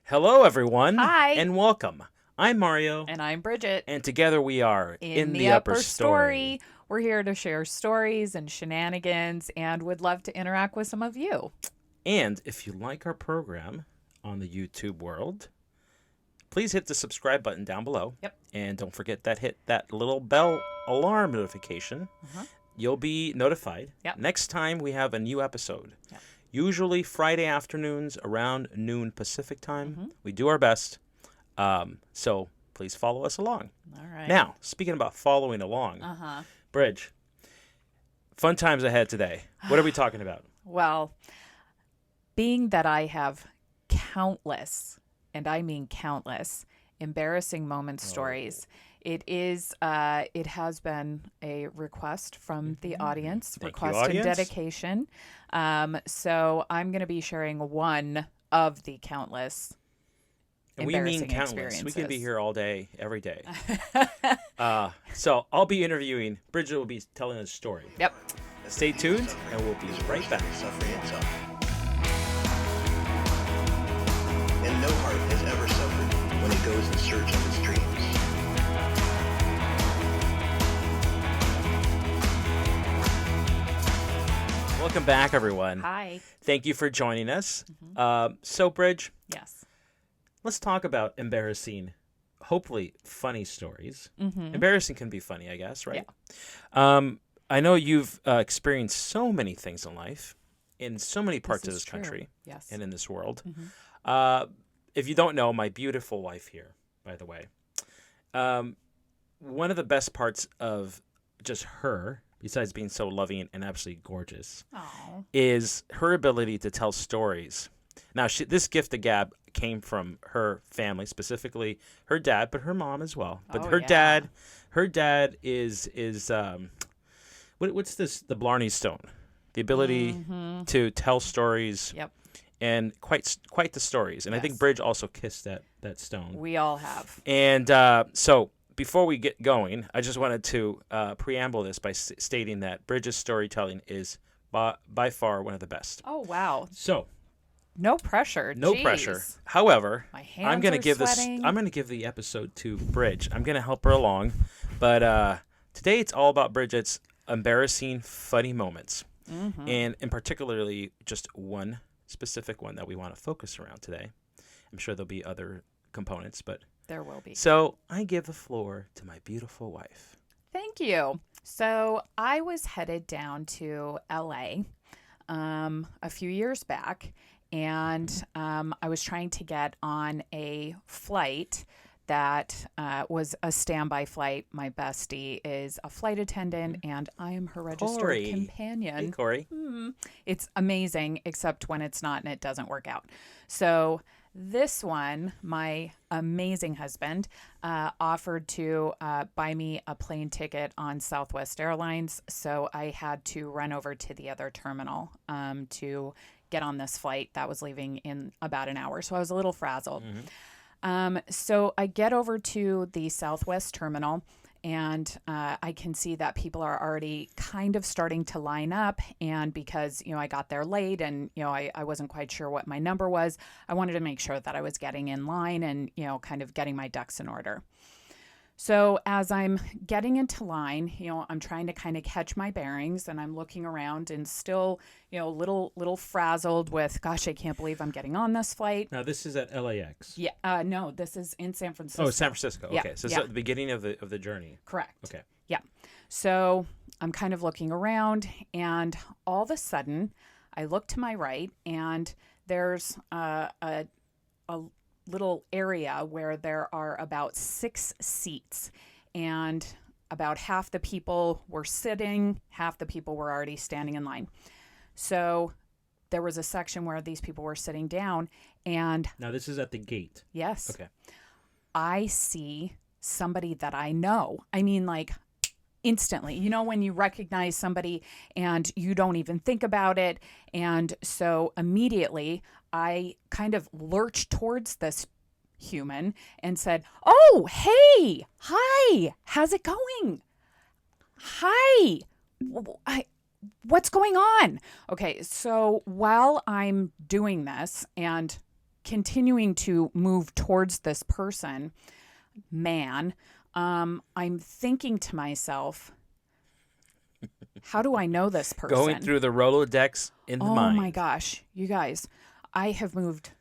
Hello, everyone. Hi. And welcome. I'm Mario. And I'm Bridget. And together we are In the Upper Story. We're here to share stories and shenanigans and would love to interact with some of you. And if you like our program on the YouTube world, please hit the subscribe button down below. Yep. And don't forget that hit that little bell alarm notification. You'll be notified next time we have a new episode. Yep. Usually Friday afternoons around noon Pacific time. We do our best. So please follow us along. All right. Now, speaking about following along, Bridge, fun times ahead today. What are we talking about? Well, being that I have countless, and I mean countless, embarrassing moment stories, it has been a request from the audience, Thank you, request audience. and dedication. So I'm going to be sharing one of the countless And we mean embarrassing countless. experiences. We can be here all day, every day. So I'll be interviewing. Bridget will be telling a story. Yep. Stay tuned, and we'll be right back. Suffering itself. And no heart has ever suffered when it goes in search of its dreams. Welcome back, everyone. Hi. Thank you for joining us. So, Bridge, Yes. let's talk about embarrassing, hopefully funny stories. Embarrassing can be funny, I guess, right? Yeah. I know you've experienced so many things in life, in so many parts of is this true. country Yes. and in this world. If you don't know, my beautiful wife here, by the way, one of the best parts of just her, besides being so loving and absolutely gorgeous, Oh. is her ability to tell stories. Now, this gift of gab came from her family, specifically her dad, but her mom as well. But Oh, her yeah. dad is what's this? The Blarney Stone, the ability to tell stories. Yep. And quite the stories. And I think Yes. Bridge also kissed that stone. We all have. And so before we get going, I just wanted to preamble this by stating that Bridge's storytelling is by far one of the best. Oh, wow. So No pressure. no Jeez. pressure. However, My hands I'm gonna are give sweating. I'm gonna give the episode to Bridge. I'm gonna help her along, but today it's all about Bridget's embarrassing, funny moments, and in particularly just one specific one that we want to focus around today. I'm sure there'll be other components, but There will be. so I give the floor to my beautiful wife. Thank you. So I was headed down to LA a few years back, and I was trying to get on a flight that was a standby flight. My bestie is a flight attendant, and I am her registered Corey. companion. Hey, Corey. It's amazing, except when it's not and it doesn't work out. So this one, my amazing husband offered to buy me a plane ticket on Southwest Airlines. So I had to run over to the other terminal to get on this flight that was leaving in about an hour. So I was a little frazzled. So I get over to the Southwest terminal, and I can see that people are already kind of starting to line up. And because, I got there late and, I wasn't quite sure what my number was, I wanted to make sure that I was getting in line and, kind of getting my ducks in order. So as I'm getting into line, I'm trying to kind of catch my bearings, and I'm looking around and still, little frazzled with, gosh, I can't believe I'm getting on this flight. Now this is at LAX. Yeah, no, this is in San Francisco. Oh, San Francisco. Yeah, Okay, so it's yeah. at the beginning of the journey. Correct. Okay. Yeah. So I'm kind of looking around, and all of a sudden, I look to my right, and there's a little area where there are about 6 seats, and about half the people were sitting, half the people were already standing in line. So there was a section where these people were sitting down, and Now this is at the gate. yes, Okay. I see somebody that I know. I mean, like, instantly, when you recognize somebody and you don't even think about it. And so immediately I kind of lurched towards this human and said, "Oh, hey, hi, how's it going? Hi, what's going on?" Okay, so while I'm doing this and continuing to move towards this man, I'm thinking to myself, how do I know this person? Going through the Rolodex in the mind. Oh my gosh, you guys, I have moved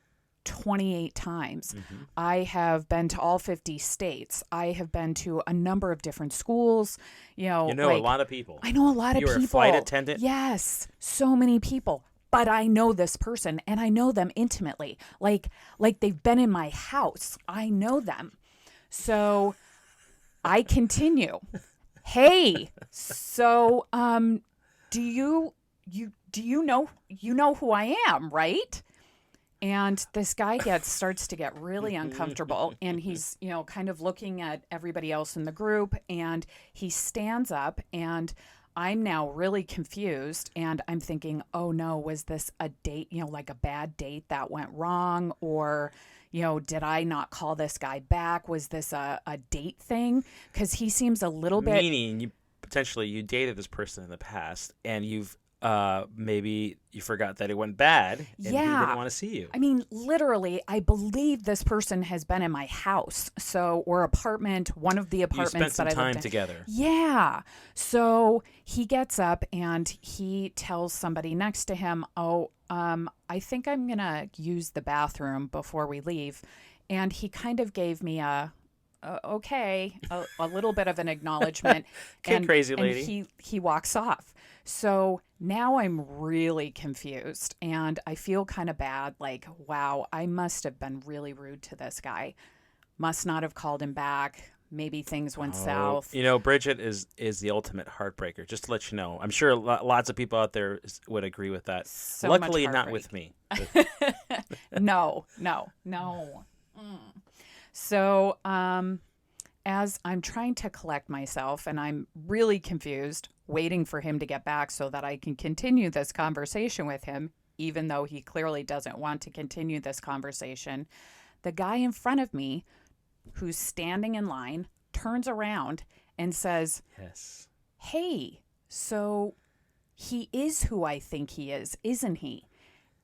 28 times. I have been to all 50 states. I have been to a number of different schools. You know a lot of people. I know a lot of people. You were a flight attendant? Yes, so many people. But I know this person, and I know them intimately. Like they've been in my house. I know them. So I continue. Hey, so do you know who I am, right? And this guy starts to get really uncomfortable, and he's, kind of looking at everybody else in the group, and he stands up, and I'm now really confused, and I'm thinking, oh no, was this a date, like a bad date that went wrong, or did I not call this guy back? Was this a date thing? Because he seems a little bit... Meaning, you dated this person in the past, and you've maybe you forgot that it went bad, and he didn't want to see you. I mean, literally, I believe this person has been in my house, or apartment, one of the apartments that I lived in. You spent some time together. Yeah. So he gets up and he tells somebody next to him, I think I'm going to use the bathroom before we leave. And he kind of gave me a little bit of an acknowledgement. Okay, crazy lady. And he walks off. So now I'm really confused, and I feel kind of bad. Like, wow, I must have been really rude to this guy. Must not have called him back. Maybe things went south. Bridget is the ultimate heartbreaker. Just to let you know, I'm sure lots of people out there would agree with that. So Luckily, not with me. No. So, as I'm trying to collect myself, and I'm really confused, waiting for him to get back so that I can continue this conversation with him, even though he clearly doesn't want to continue this conversation, the guy in front of me, who's standing in line, turns around and says, "Yes. Hey, so he is who I think he is, isn't he?"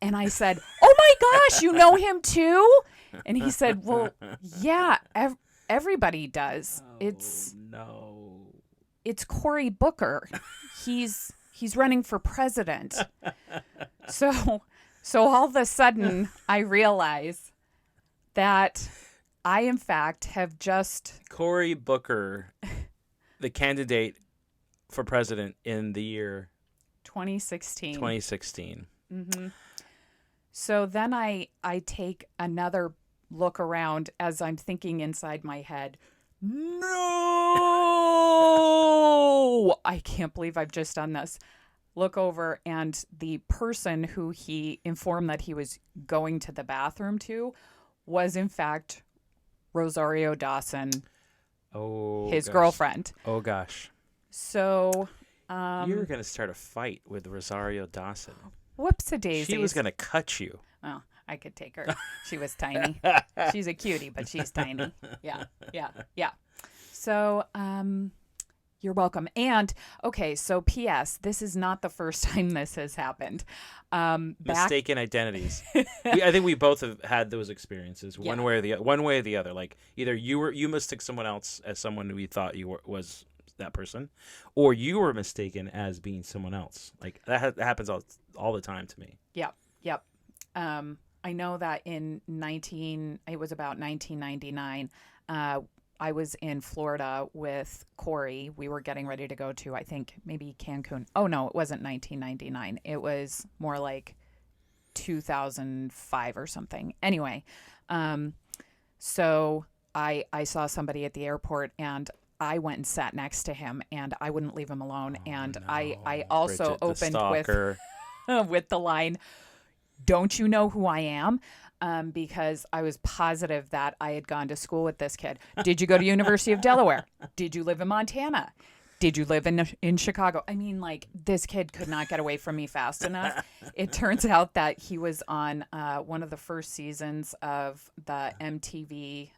And I said, "Oh my gosh, you know him too?" And he said, "Well, yeah, everybody does. It's Cory Booker. He's running for president." So all of a sudden I realize that I, in fact, have just... Cory Booker, the candidate for president in the year 2016. Mm-hmm. So then I take another look around as I'm thinking inside my head, no, I can't believe I've just done this. Look over, and the person who he informed that he was going to the bathroom to was, in fact, Rosario Dawson, his girlfriend. Oh, gosh. So... you were going to start a fight with Rosario Dawson. Whoops-a-daisies. She was going to cut you. Oh, I could take her. She was tiny. She's a cutie, but she's tiny. Yeah. So, you're welcome. And, okay, so P.S., this is not the first time this has happened. Mistaken identities. I think we both have had those experiences, one way or the other. Like, either you mistook someone else as someone who we thought was that person, or you were mistaken as being someone else. Like, that happens all the time to me. Yep. I know that it was about 1999, I was in Florida with Cory. We were getting ready to go to, I think, maybe Cancun. Oh, no, it wasn't 1999. It was more like 2005 or something. Anyway, so I saw somebody at the airport, and I went and sat next to him, and I wouldn't leave him alone. I also Bridget, opened with the line, "Don't you know who I am?" Because I was positive that I had gone to school with this kid. Did you go to University of Delaware? Did you live in Montana? Did you live in Chicago? I mean, like, this kid could not get away from me fast enough. It turns out that he was on one of the first seasons of the MTV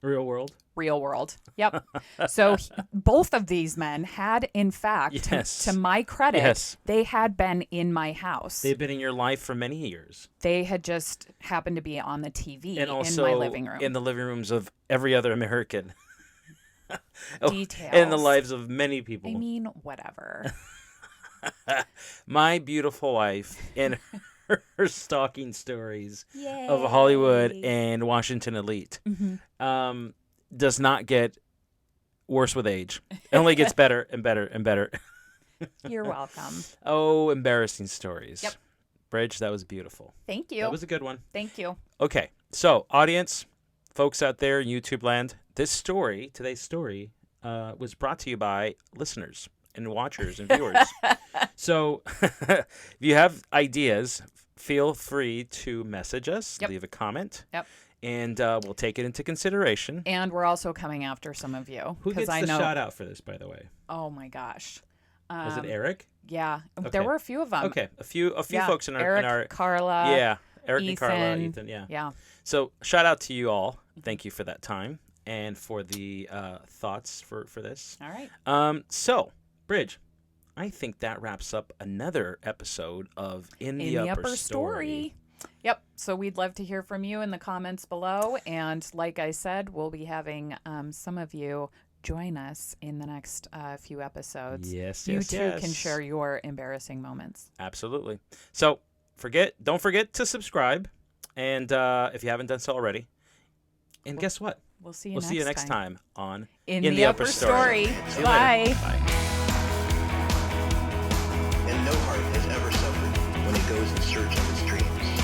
Real world. Real world. Yep. So both of these men had, in fact, Yes. to my credit, Yes. they had been in my house. They've been in your life for many years. They had just happened to be on the TV And also in my living room. in the living rooms of every other American. Details. In the lives of many people. I mean, whatever. My beautiful wife and her stalking stories Yay. of Hollywood and Washington elite does not get worse with age. It only gets better and better and better. You're welcome. Oh, embarrassing stories. Yep. Bridge, that was beautiful. Thank you. That was a good one. Thank you. Okay, so audience, folks out there in YouTube land, today's story, was brought to you by listeners and watchers and viewers. So if you have ideas, feel free to message us, leave a comment, and we'll take it into consideration. And we're also coming after some of you. Who gets I the know, shout out for this, by the way? Oh my gosh. Was it Eric? Yeah. Okay. There were a few of them. Okay, a few folks in our Eric, Carla. Eric Ethan, and Carla, Ethan, Yeah. So shout out to you all. Thank you for that time and for the thoughts for this. All right. So, Bridge, I think that wraps up another episode of In the Upper Story. Yep. So we'd love to hear from you in the comments below. And like I said, we'll be having some of you join us in the next few episodes. Yes, you too can share your embarrassing moments. Absolutely. So don't forget to subscribe, and if you haven't done so already. And guess what? We'll see you. We'll see you next time on In the Upper Story. See you Bye. later. Bye. And no heart has ever suffered when it goes in search of its dreams.